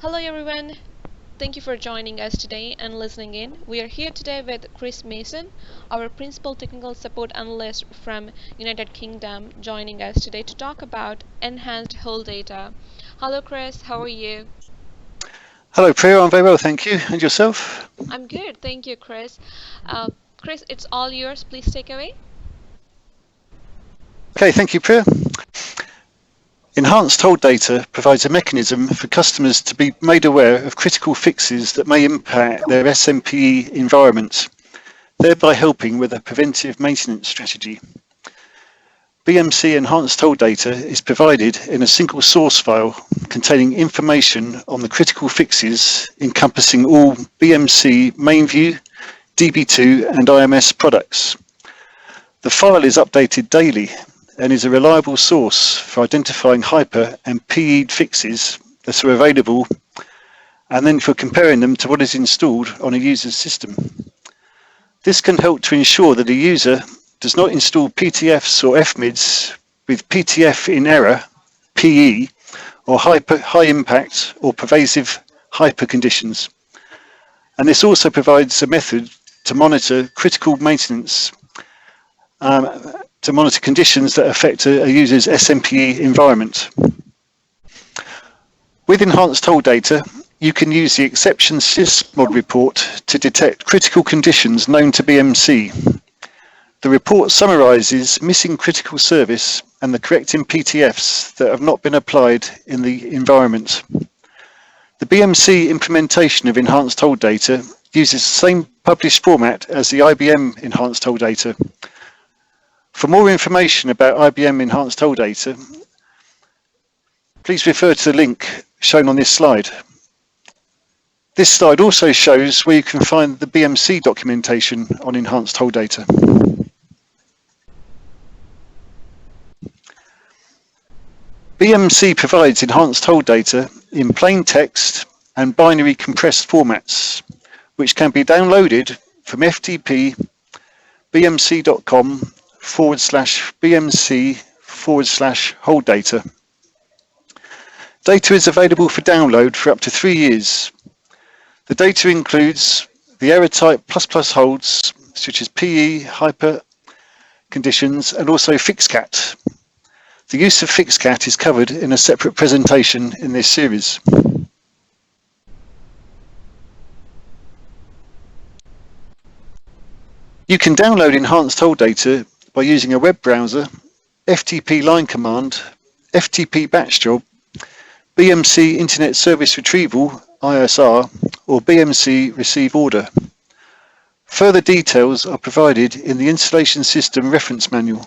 Hello everyone, thank you for joining us today and listening in. We are here today with Chris Mason, our Principal Technical Support Analyst from United Kingdom, joining us today to talk about Enhanced HOLDDATA. Hello Chris, how are you? Hello, Priya. I'm very well, thank you. And yourself? I'm good, thank you Chris. Chris, it's all yours, please take away. Okay, thank you, Priya. Enhanced HOLDDATA provides a mechanism for customers to be made aware of critical fixes that may impact their SMPE environment, thereby helping with a preventive maintenance strategy. BMC Enhanced HOLDDATA is provided in a single source file containing information on the critical fixes encompassing all BMC Mainview, DB2 and IMS products. The file is updated daily and is a reliable source for identifying hyper and PE fixes that are available and then for comparing them to what is installed on a user's system. This can help to ensure that a user does not install PTFs or FMIDs with PTF in error, PE, or high impact or pervasive hyper conditions. And this also provides a method to monitor critical maintenance to monitor conditions that affect a user's SMPE environment. With Enhanced HOLDDATA, you can use the Exception SYSMOD report to detect critical conditions known to BMC. The report summarises missing critical service and the correcting PTFs that have not been applied in the environment. The BMC implementation of Enhanced HOLDDATA uses the same published format as the IBM Enhanced HOLDDATA. For more information about IBM Enhanced HOLDDATA, please refer to the link shown on this slide. This slide also shows where you can find the BMC documentation on Enhanced HOLDDATA. BMC provides Enhanced HOLDDATA in plain text and binary compressed formats, which can be downloaded from FTP bmc.com/BMC/HOLDDATA. Data is available for download for up to 3 years. The data includes the error type ++ holds, such as PE, hyper conditions, and also FixCat. The use of FixCat is covered in a separate presentation in this series. You can download Enhanced HOLDDATA by using a web browser, FTP line command, FTP batch job, BMC Internet Service Retrieval, ISR, or BMC Receive Order. Further details are provided in the Installation System Reference Manual.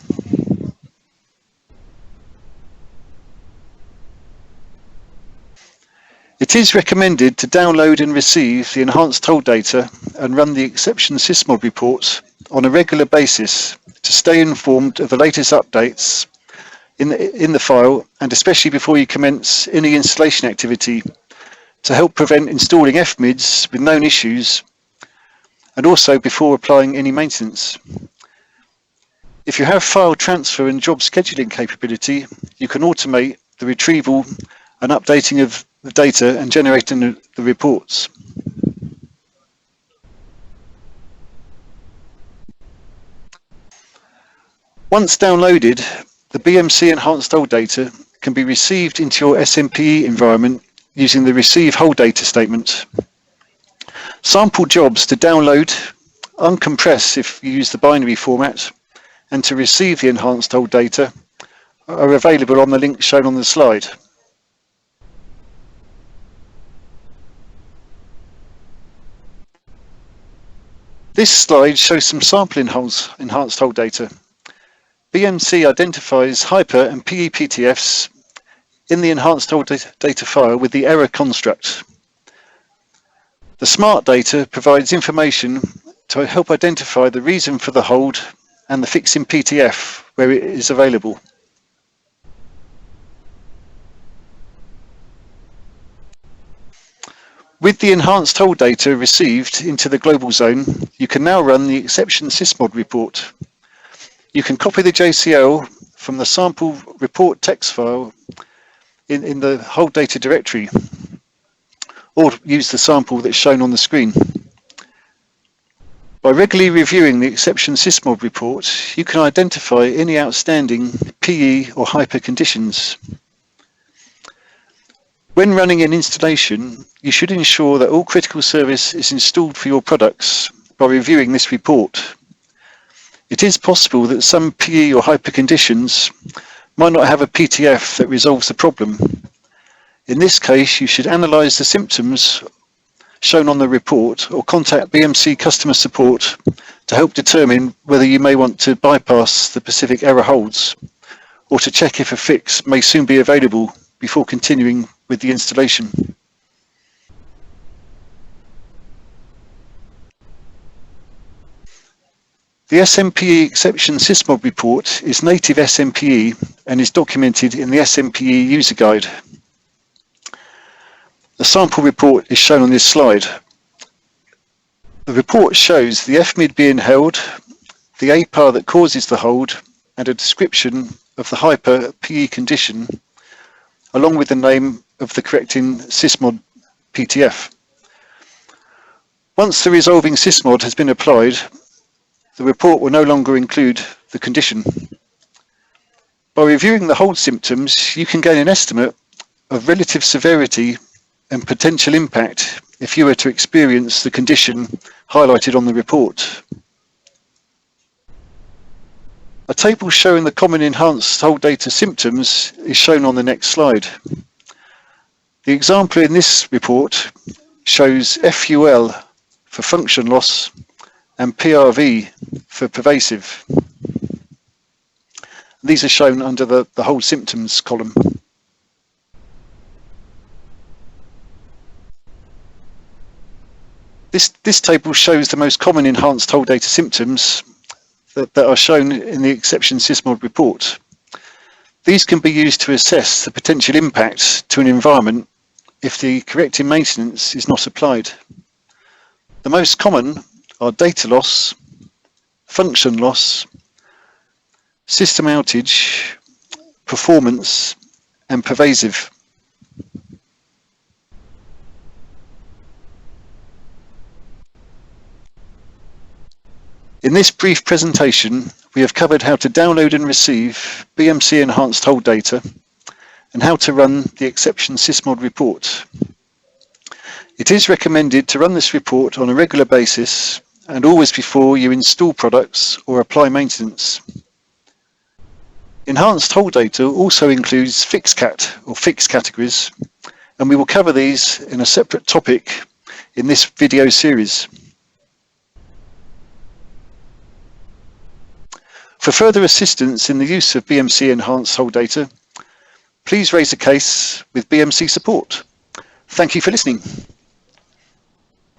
It is recommended to download and receive the Enhanced HOLDDATA and run the Exception SYSMOD report on a regular basis to stay informed of the latest updates in the file, and especially before you commence any installation activity, to help prevent installing FMIDs with known issues, and also before applying any maintenance. If you have file transfer and job scheduling capability, you can automate the retrieval and updating of the data and generating the reports. Once downloaded, the BMC Enhanced HOLDDATA can be received into your SMPE environment using the Receive HOLDDATA statement. Sample jobs to download, uncompress if you use the binary format, and to receive the Enhanced HOLDDATA are available on the link shown on the slide. This slide shows some sample Enhanced HOLDDATA. BMC identifies hyper and PE PTFs in the Enhanced HOLDDATA file with the error construct. The smart data provides information to help identify the reason for the hold and the fix in PTF where it is available. With the Enhanced HOLDDATA received into the global zone, you can now run the Exception SYSMOD report. You can copy the JCL from the sample report text file in the HOLDDATA directory. or use the sample that's shown on the screen. By regularly reviewing the Exception SYSMOD report, you can identify any outstanding PE or hyper conditions. When running an installation, you should ensure that all critical service is installed for your products by reviewing this report. It is possible that some PE or hyper conditions might not have a PTF that resolves the problem. In this case, you should analyse the symptoms shown on the report or contact BMC customer support to help determine whether you may want to bypass the specific error holds or to check if a fix may soon be available before continuing with the installation. The SMPE Exception SYSMOD report is native SMPE and is documented in the SMPE user guide. The sample report is shown on this slide. The report shows the FMID being held, the APAR that causes the hold, and a description of the hyper PE condition, along with the name of the correcting SYSMOD PTF. Once the resolving SYSMOD has been applied, the report will no longer include the condition. By reviewing the hold symptoms, you can gain an estimate of relative severity and potential impact if you were to experience the condition highlighted on the report. A table showing the common enhanced HOLDDATA symptoms is shown on the next slide. The example in this report shows FUL for function loss and PRV for pervasive. These are shown under the hold symptoms column. This table shows the most common enhanced HOLDDATA symptoms that are shown in the Exception SYSMOD report. These can be used to assess the potential impact to an environment if the corrective maintenance is not applied. The most common are data loss, function loss, system outage, performance, and pervasive. In this brief presentation, we have covered how to download and receive BMC Enhanced HOLDDATA and how to run the Exception SYSMOD report. It is recommended to run this report on a regular basis and always before you install products or apply maintenance. Enhanced HOLDDATA also includes FixCat or fix categories, and we will cover these in a separate topic in this video series. For further assistance in the use of BMC Enhanced HOLDDATA, please raise a case with BMC support. Thank you for listening.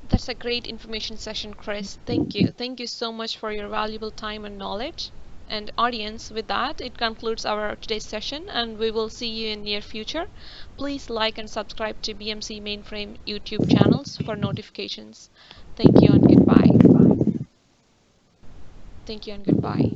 That's a great information session, Chris. Thank you. Thank you so much for your valuable time and knowledge. And audience, with that, it concludes our today's session, and we will see you in near future. Please like and subscribe to BMC Mainframe YouTube channels for notifications. Thank you and goodbye. Thank you and goodbye.